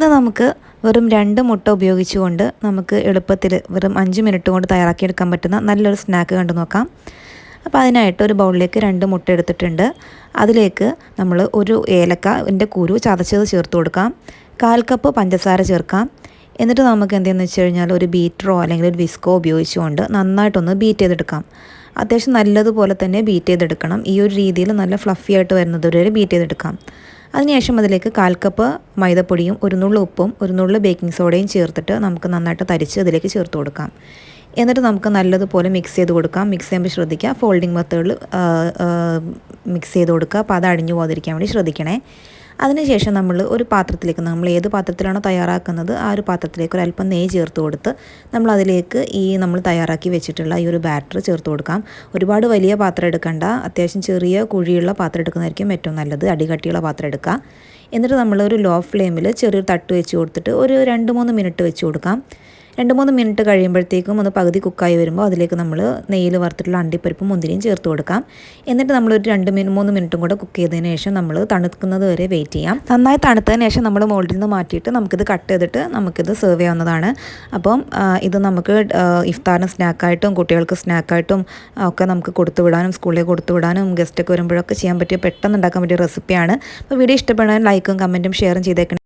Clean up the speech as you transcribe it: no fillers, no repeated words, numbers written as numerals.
ഇത് നമുക്ക് വെറും 2 മുട്ട ഉപയോഗിച്ചുകൊണ്ട് നമുക്ക് എളുപ്പത്തിൽ വെറും 5 മിനിറ്റ് കൊണ്ട് തയ്യാറാക്കിയെടുക്കാൻ പറ്റുന്ന നല്ലൊരു സ്നാക്ക് കണ്ടു നോക്കാം. അപ്പോൾ അതിനായിട്ട് ഒരു ബൗളിലേക്ക് 2 മുട്ട എടുത്തിട്ടുണ്ട്. അതിലേക്ക് നമ്മൾ ഒരു ഏലക്കൻ്റെ കുരു ചതച്ചത് ചേർത്ത് കൊടുക്കാം. 1/4 കപ്പ് പഞ്ചസാര ചേർക്കാം. എന്നിട്ട് നമുക്ക് എന്തെന്ന് വെച്ച് കഴിഞ്ഞാൽ ഒരു ബീറ്ററോ അല്ലെങ്കിൽ ഒരു വിസ്കോ ഉപയോഗിച്ചുകൊണ്ട് നന്നായിട്ടൊന്ന് ബീറ്റ് ചെയ്തെടുക്കാം. അത്യാവശ്യം നല്ലതുപോലെ തന്നെ ബീറ്റ് ചെയ്തെടുക്കണം. ഈ ഒരു രീതിയിൽ നല്ല ഫ്ലഫി ആയിട്ട് വരുന്നത് വരെ ബീറ്റ് ചെയ്തെടുക്കാം. അതിനുശേഷം അതിലേക്ക് 1/4 കപ്പ് മൈദപ്പൊടിയും ഒരു നുള്ളു ഉപ്പും ഒരു നുള്ളു ബേക്കിംഗ് സോഡയും ചേർത്തിട്ട് നമുക്ക് നന്നായിട്ട് തരിച്ച് അതിലേക്ക് ചേർത്ത് കൊടുക്കാം. എന്നിട്ട് നമുക്ക് നല്ലതുപോലെ മിക്സ് ചെയ്ത് കൊടുക്കാം. മിക്സ് ചെയ്യുമ്പോൾ ശ്രദ്ധിക്കുക, ഫോൾഡിങ് മെത്തേഡിൽ മിക്സ് ചെയ്ത് കൊടുക്കുക. അപ്പോൾ അത് അടിഞ്ഞു പോകാതിരിക്കാൻ വേണ്ടി ശ്രദ്ധിക്കണേ. അതിനുശേഷം നമ്മൾ ഒരു പാത്രത്തിലേക്ക്, നമ്മൾ ഏത് പാത്രത്തിലാണോ തയ്യാറാക്കുന്നത് ആ ഒരു പാത്രത്തിലേക്ക് ഒരല്പം നെയ്യ് ചേർത്ത് കൊടുത്ത് നമ്മൾ അതിലേക്ക് നമ്മൾ തയ്യാറാക്കി വെച്ചിട്ടുള്ള ഈ ഒരു ബാറ്റർ ചേർത്ത് കൊടുക്കാം. ഒരുപാട് വലിയ പാത്രം എടുക്കണ്ട, അത്യാവശ്യം ചെറിയ കുഴിയുള്ള പാത്രം എടുക്കുന്നതായിരിക്കും ഏറ്റവും നല്ലത്. അടികട്ടിയുള്ള പാത്രം എടുക്കുക. എന്നിട്ട് നമ്മളൊരു ലോ ഫ്ലെയിമിൽ ചെറിയൊരു തട്ട് വെച്ച് കൊടുത്തിട്ട് ഒരു 2-3 മിനിറ്റ് വെച്ച് കൊടുക്കാം. 2-3 മിനിറ്റ് കഴിയുമ്പോഴത്തേക്കും ഒന്ന് പകുതി കുക്കായി വരുമ്പോൾ അതിലേക്ക് നമ്മൾ നെയ്യിൽ വറുത്തിട്ടുള്ള അണ്ടിപ്പരിപ്പും മുന്തിരിയും ചേർത്ത് കൊടുക്കാം. എന്നിട്ട് നമ്മളൊരു 2-3 മിനിറ്റും കൂടെ കുക്ക് ചെയ്തതിന് ശേഷം നമ്മൾ തണുക്കുന്നത് വരെ വെയിറ്റ് ചെയ്യാം. നന്നായി തണുത്തതിന് ശേഷം നമ്മൾ മോൾഡിൽ നിന്ന് മാറ്റിയിട്ട് നമുക്കിത് കട്ട് ചെയ്തിട്ട് നമുക്കിത് സെർവ് ചെയ്യാവുന്നതാണ്. അപ്പം ഇത് നമുക്ക് ഇഫ്താറിന് സ്നാക്കായിട്ടും കുട്ടികൾക്ക് സ്നാക്കായിട്ടും ഒക്കെ നമുക്ക് കൊടുത്തു വിടാനും സ്കൂളിലേക്ക് കൊടുത്തു വിടാനും ഗസ്റ്റൊക്കെ വരുമ്പോഴൊക്കെ ചെയ്യാൻ പറ്റിയ പെട്ടെന്ന് ഉണ്ടാക്കാൻ പറ്റിയ റെസിപ്പിയാണ്. അപ്പോൾ വീഡിയോ ഇഷ്ടപ്പെടാൻ ലൈക്കും കമൻറ്റും ഷെയറും ചെയ്തേക്കണം.